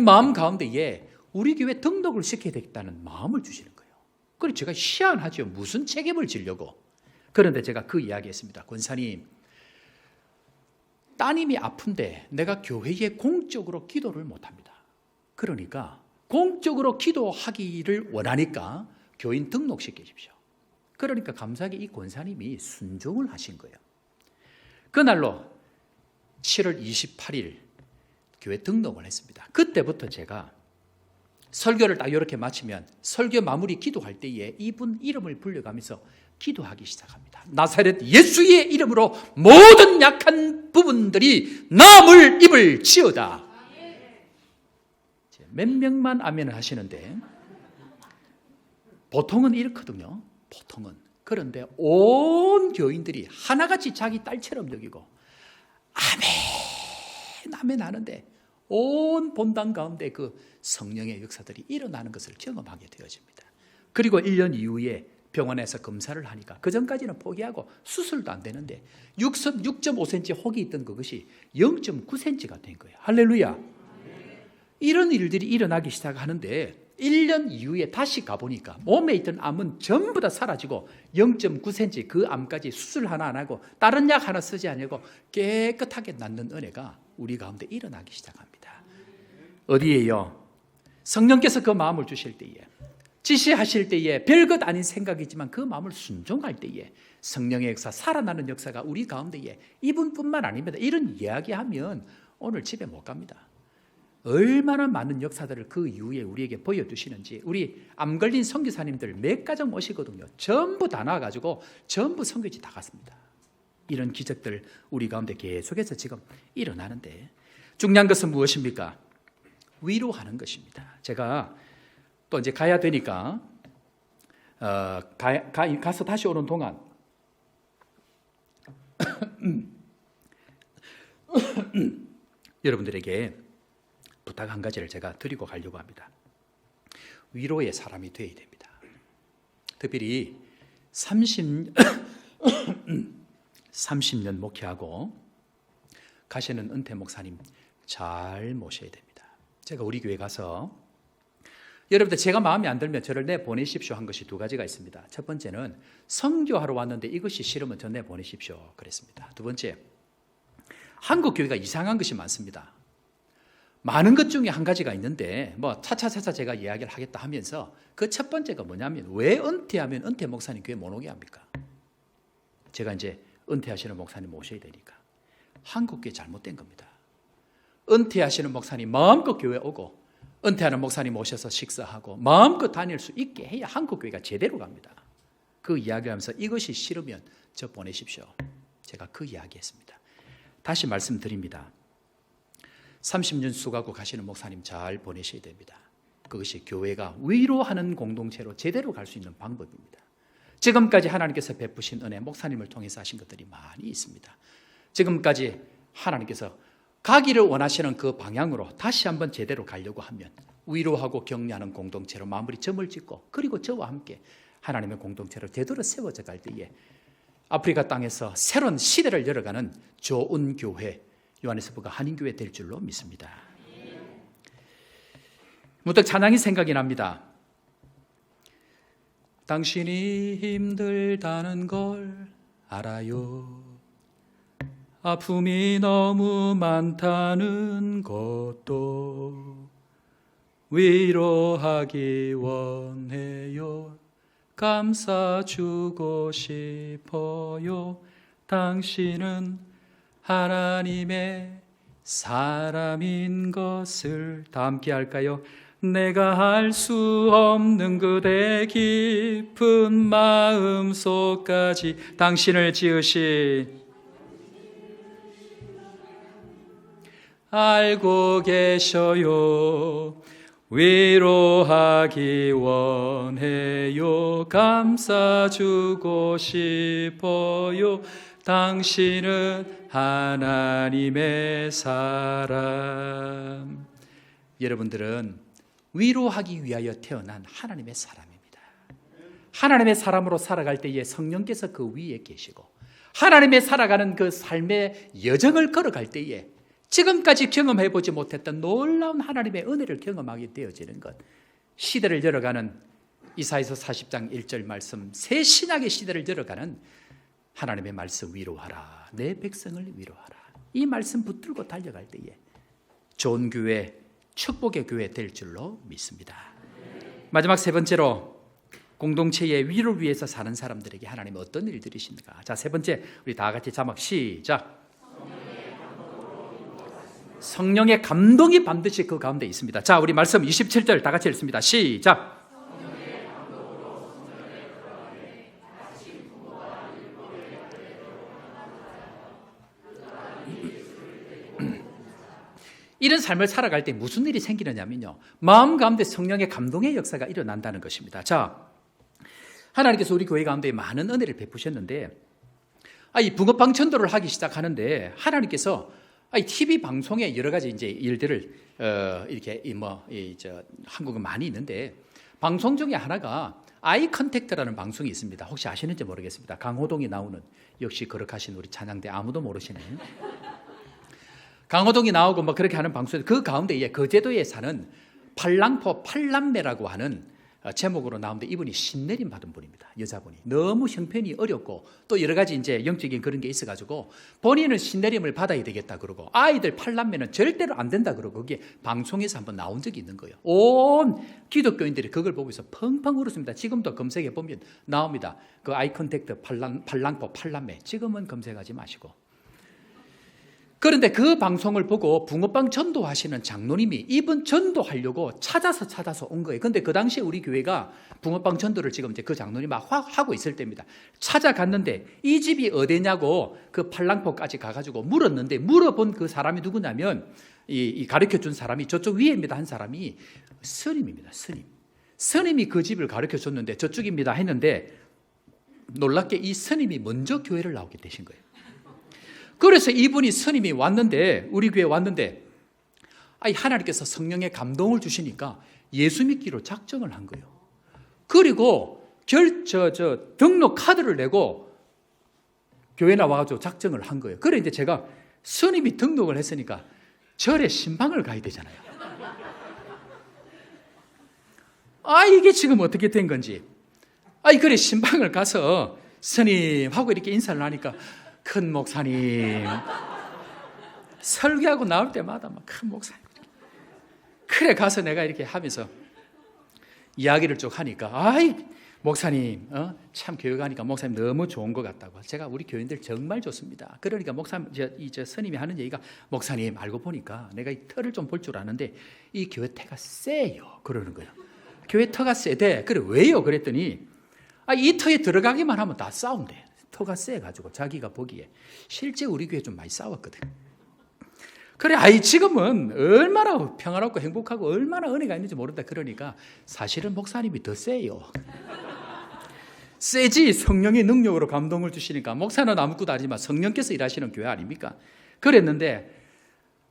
마음 가운데에 우리 교회 등록을 시켜야 되겠다는 마음을 주시는 거예요. 그래서 제가 희한하죠. 무슨 책임을 지려고. 그런데 제가 그 이야기했습니다. 권사님, 따님이 아픈데 내가 교회에 공적으로 기도를 못합니다. 그러니까 공적으로 기도하기를 원하니까 교인 등록시켜 주십시오. 그러니까 감사하게 이 권사님이 순종을 하신 거예요. 그날로 7월 28일 교회 등록을 했습니다. 그때부터 제가 설교를 딱 이렇게 마치면 설교 마무리 기도할 때에 이분 이름을 불려가면서 기도하기 시작합니다. 나사렛 예수의 이름으로 모든 약한 부분들이 남을 입을 지어다. 몇 명만 아멘을 하시는데 보통은 이렇거든요. 보통은. 그런데 온 교인들이 하나같이 자기 딸처럼 여기고 아멘 하는데 온 본당 가운데 그 성령의 역사들이 일어나는 것을 경험하게 되어집니다. 그리고 1년 이후에 병원에서 검사를 하니까 그 전까지는 포기하고 수술도 안 되는데 6.5cm 혹이 있던 그것이 0.9cm가 된 거예요. 할렐루야. 이런 일들이 일어나기 시작하는데 1년 이후에 다시 가보니까 몸에 있던 암은 전부 다 사라지고 0.9cm 그 암까지 수술 하나 안 하고 다른 약 하나 쓰지 않고 깨끗하게 낫는 은혜가 우리 가운데 일어나기 시작합니다. 어디에요? 성령께서 그 마음을 주실 때에 지시하실 때에 별것 아닌 생각이지만 그 마음을 순종할 때에 성령의 역사, 살아나는 역사가 우리 가운데에 이분뿐만 아닙니다. 이런 이야기하면 오늘 집에 못 갑니다. 얼마나 많은 역사들을 그 이후에 우리에게 보여주시는지. 우리 암 걸린 선교사님들 몇 가정 오시거든요. 전부 다 나와가지고 전부 선교지 다 갔습니다. 이런 기적들 우리 가운데 계속해서 지금 일어나는데 중요한 것은 무엇입니까? 위로하는 것입니다. 제가 또 이제 가야 되니까 가서 다시 오는 동안 여러분들에게 부탁 한 가지를 제가 드리고 가려고 합니다. 위로의 사람이 되어야 됩니다. 특별히 30년 목회하고 가시는 은퇴 목사님 잘 모셔야 됩니다. 제가 우리 교회 가서 여러분들 제가 마음에 안 들면 저를 내보내십시오 한 것이 두 가지가 있습니다. 첫 번째는 선교하러 왔는데 이것이 싫으면 저 내보내십시오 그랬습니다. 두 번째, 한국 교회가 이상한 것이 많습니다. 많은 것 중에 한 가지가 있는데 차차차차 제가 이야기를 하겠다 하면서 그 첫 번째가 뭐냐면 왜 은퇴하면 은퇴 목사님 교회 못 오게 합니까? 제가 이제 은퇴하시는 목사님 모셔야 되니까. 한국 교회 잘못된 겁니다. 은퇴하시는 목사님 마음껏 교회 오고 은퇴하는 목사님 모셔서 식사하고 마음껏 다닐 수 있게 해야 한국 교회가 제대로 갑니다. 그 이야기를 하면서 이것이 싫으면 저 보내십시오. 제가 그 이야기했습니다. 다시 말씀드립니다. 30년 수고하고 가시는 목사님 잘 보내셔야 됩니다. 그것이 교회가 위로하는 공동체로 제대로 갈 수 있는 방법입니다. 지금까지 하나님께서 베푸신 은혜, 목사님을 통해서 하신 것들이 많이 있습니다. 지금까지 하나님께서 가기를 원하시는 그 방향으로 다시 한번 제대로 가려고 하면 위로하고 격려하는 공동체로 마무리 점을 짓고, 그리고 저와 함께 하나님의 공동체로 제대로 세워져 갈 때에 아프리카 땅에서 새로운 시대를 열어가는 좋은 교회, 요하네스부가 한인교회 될 줄로 믿습니다. 문득 찬양이 생각이 납니다. 당신이 힘들다는 걸 알아요. 아픔이 너무 많다는 것도 위로하기 원해요. 감싸주고 싶어요. 당신은 하나님의 사람인 것을. 다 함께 할까요? 내가 알 수 없는 그대 깊은 마음속까지 당신을 지으신 알고 계셔요. 위로하기 원해요. 감싸주고 싶어요. 당신은 하나님의 사람. 여러분들은 위로하기 위하여 태어난 하나님의 사람입니다. 하나님의 사람으로 살아갈 때에 성령께서 그 위에 계시고, 하나님의 살아가는 그 삶의 여정을 걸어갈 때에 지금까지 경험해보지 못했던 놀라운 하나님의 은혜를 경험하게 되어지는 것, 시대를 열어가는 이사야서 40장 1절 말씀, 새 신약의 시대를 열어가는 하나님의 말씀, 위로하라, 내 백성을 위로하라, 이 말씀 붙들고 달려갈 때에 좋은 교회, 축복의 교회 될 줄로 믿습니다. 마지막 세 번째로, 공동체의 위로를 위해서 사는 사람들에게 하나님은 어떤 일들이 있습니까? 자, 세 번째, 우리 다 같이 자막 시작. 성령의 감동이 반드시 그 가운데 있습니다. 자, 우리 말씀 27절 다 같이 읽습니다. 시작. 이런 삶을 살아갈 때 무슨 일이 생기느냐면요, 마음 가운데 성령의 감동의 역사가 일어난다는 것입니다. 자, 하나님께서 우리 교회 가운데 많은 은혜를 베푸셨는데, 이 붕어빵 전도를 하기 시작하는데 하나님께서 TV 방송에 여러 가지 이제 일들을 이렇게 한국은 많이 있는데, 방송 중에 하나가 아이 컨택트라는 방송이 있습니다. 혹시 아시는지 모르겠습니다. 강호동이 나오는, 역시 거룩하신 우리 찬양대 아무도 모르시는 강호동이 나오고 뭐 그렇게 하는 방송, 그 가운데 거제도에 사는 팔랑포 팔남매라고 하는 제목으로 나오는데, 이분이 신내림 받은 분입니다. 여자분이 너무 형편이 어렵고 또 여러 가지 이제 영적인 그런 게 있어가지고 본인은 신내림을 받아야 되겠다 그러고, 아이들 팔남매는 절대로 안 된다 그러고, 그게 방송에서 한번 나온 적이 있는 거예요. 온 기독교인들이 그걸 보고서 펑펑 울었습니다. 지금도 검색해 보면 나옵니다. 그 아이 컨택트 팔랑포 팔남매, 지금은 검색하지 마시고. 그런데 그 방송을 보고 붕어빵 전도하시는 장로님이 이분 전도하려고 찾아서 온 거예요. 그런데 그 당시에 우리 교회가 붕어빵 전도를 지금 이제 그 장로님 하고 있을 때입니다. 찾아갔는데 이 집이 어디냐고 그 팔랑포까지 가가지고 물었는데, 물어본 그 사람이 누구냐면 이 가르쳐 준 사람이 저쪽 위에입니다. 한 사람이 스님입니다. 스님이 그 집을 가르쳐 줬는데 저쪽입니다 했는데, 놀랍게 이 스님이 먼저 교회를 나오게 되신 거예요. 그래서 이분이 스님이 왔는데, 우리 교회에 왔는데, 하나님께서 성령의 감동을 주시니까 예수 믿기로 작정을 한 거예요. 그리고 등록 카드를 내고 교회 나와가지고 작정을 한 거예요. 그래 이제 제가 스님이 등록을 했으니까 절에 신방을 가야 되잖아요. 이게 지금 어떻게 된 건지. 그래 신방을 가서 스님하고 이렇게 인사를 하니까, 큰 목사님, 설교하고 나올 때마다 막 큰 목사님. 그래 가서 내가 이렇게 하면서 이야기를 쭉 하니까, 목사님, 참 교육하니까 목사님 너무 좋은 것 같다고. 제가 우리 교인들 정말 좋습니다. 그러니까 목사님, 저 스님이 하는 얘기가, 목사님 알고 보니까 내가 이 터를 좀 볼 줄 아는데 이 교회 터가 세요. 그러는 거예요. 교회 터가 세대. 그래 왜요? 그랬더니 이 터에 들어가기만 하면 다 싸운대. 터가 세가지고 자기가 보기에. 실제 우리 교회 좀 많이 싸웠거든. 그래, 아이 지금은 얼마나 평화롭고 행복하고 얼마나 은혜가 있는지 모른다. 그러니까 사실은 목사님이 더 세요. 세지. 성령의 능력으로 감동을 주시니까. 목사는 아무것도 아니지만 성령께서 일하시는 교회 아닙니까? 그랬는데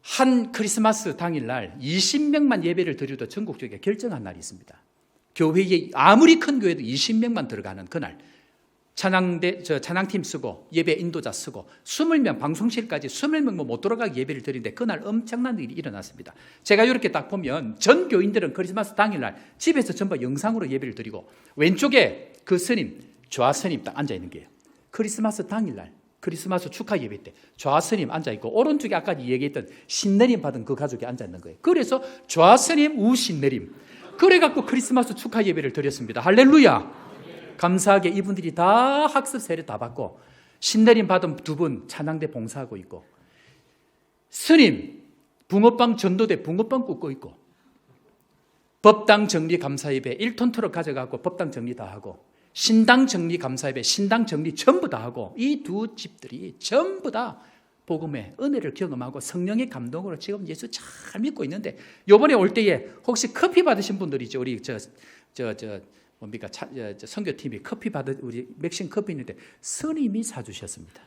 한 크리스마스 당일날 20명만 예배를 드려도 전국적에 결정한 날이 있습니다. 교회에 아무리 큰 교회도 20명만 들어가는 그날, 찬양팀 쓰고 예배 인도자 쓰고 20명 방송실까지 20명 못 들어가게 예배를 드리는데 그날 엄청난 일이 일어났습니다. 제가 이렇게 딱 보면 전 교인들은 크리스마스 당일날 집에서 전부 영상으로 예배를 드리고 왼쪽에 그 스님, 좌스님 딱 앉아있는 거예요. 크리스마스 당일날 크리스마스 축하 예배 때 좌스님 앉아있고 오른쪽에 아까 얘기했던 신내림 받은 그 가족이 앉아있는 거예요. 그래서 좌스님, 우신내림, 그래갖고 크리스마스 축하 예배를 드렸습니다. 할렐루야. 감사하게 이분들이 다 학습 세례 다 받고 신내림 받은 두 분 찬양대 봉사하고 있고, 스님 붕어빵 전도대 붕어빵 굽고 있고, 법당 정리 감사 예배 1톤 트럭 가져가고 법당 정리 다 하고, 신당 정리 감사 예배 신당 정리 전부 다 하고, 이 두 집들이 전부 다 복음의 은혜를 경험하고 성령의 감동으로 지금 예수 잘 믿고 있는데, 요번에 올 때에 혹시 커피 받으신 분들이죠. 우리 뭡니까? 선교팀이 커피 받은 우리 맥심 커피 있는데 스님이 사주셨습니다.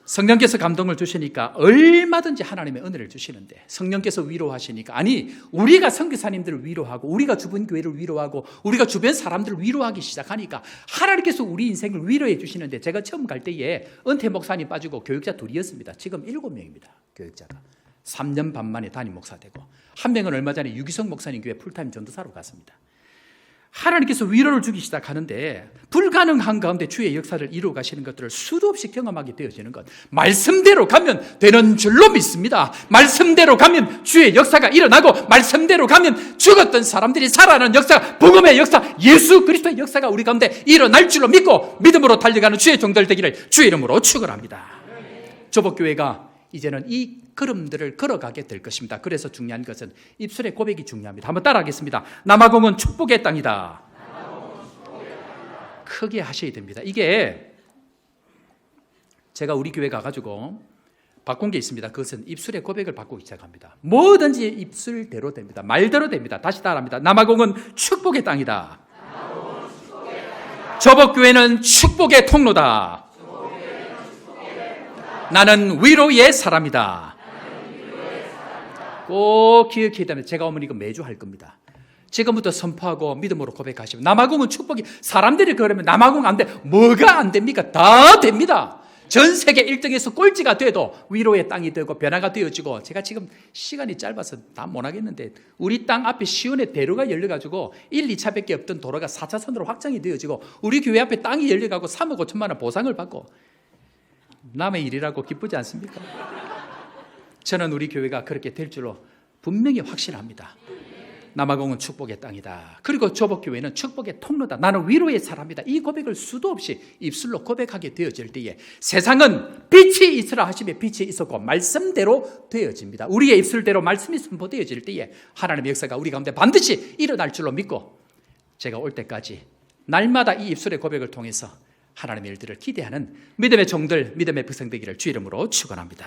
성령께서 감동을 주시니까 얼마든지 하나님의 은혜를 주시는데, 성령께서 위로하시니까, 아니 우리가 선교사님들을 위로하고 우리가 주변 교회를 위로하고 우리가 주변 사람들을 위로하기 시작하니까 하나님께서 우리 인생을 위로해 주시는데, 제가 처음 갈 때에 은퇴 목사님 빠지고 교육자 둘이었습니다. 지금 7명입니다. 교육자가 3년 반 만에 담임 목사 되고, 한 명은 얼마 전에 유기성 목사님 교회 풀타임 전도사로 갔습니다. 하나님께서 위로를 주기 시작하는데 불가능한 가운데 주의 역사를 이루어 가시는 것들을 수도 없이 경험하게 되어지는 것, 말씀대로 가면 되는 줄로 믿습니다. 말씀대로 가면 주의 역사가 일어나고, 말씀대로 가면 죽었던 사람들이 살아나는 역사, 복음의 역사, 예수 그리스도의 역사가 우리 가운데 일어날 줄로 믿고 믿음으로 달려가는 주의 종들 되기를 주의 이름으로 축원합니다. 조복교회가 이제는 이 걸음들을 걸어가게 될 것입니다. 그래서 중요한 것은 입술의 고백이 중요합니다. 한번 따라하겠습니다. 남아공은 축복의 땅이다. 크게 하셔야 됩니다. 이게 제가 우리 교회 가가지고 바꾼 게 있습니다. 그것은 입술의 고백을 바꾸기 시작합니다. 뭐든지 입술대로 됩니다. 말대로 됩니다. 다시 따라합니다. 남아공은 축복의 땅이다. 조복교회는 축복의 통로다. 나는 위로의 사람이다. 꼭 기억해야 됩니다. 제가 오면 이거 매주 할 겁니다. 지금부터 선포하고 믿음으로 고백하시면, 남아공은 축복이, 사람들이 그러면 남아공 안 돼, 뭐가 안 됩니까? 다 됩니다. 전 세계 1등에서 꼴찌가 돼도 위로의 땅이 되고 변화가 되어지고, 제가 지금 시간이 짧아서 다 못 하겠는데 우리 땅 앞에 시온에 대로가 열려가지고 1, 2차밖에 없던 도로가 4차선으로 확장이 되어지고, 우리 교회 앞에 땅이 열려가고 3억 5천만 원 보상을 받고, 남의 일이라고 기쁘지 않습니까? 저는 우리 교회가 그렇게 될 줄로 분명히 확신합니다. 남아공은 축복의 땅이다. 그리고 조복교회는 축복의 통로다. 나는 위로의 사람이다. 이 고백을 수도 없이 입술로 고백하게 되어질 때에 세상은 빛이 있으라 하시며 빛이 있었고 말씀대로 되어집니다. 우리의 입술대로 말씀이 선포되어질 때에 하나님의 역사가 우리 가운데 반드시 일어날 줄로 믿고, 제가 올 때까지 날마다 이 입술의 고백을 통해서 하나님의 일들을 기대하는 믿음의 종들, 믿음의 백성 되기를 주 이름으로 축원합니다.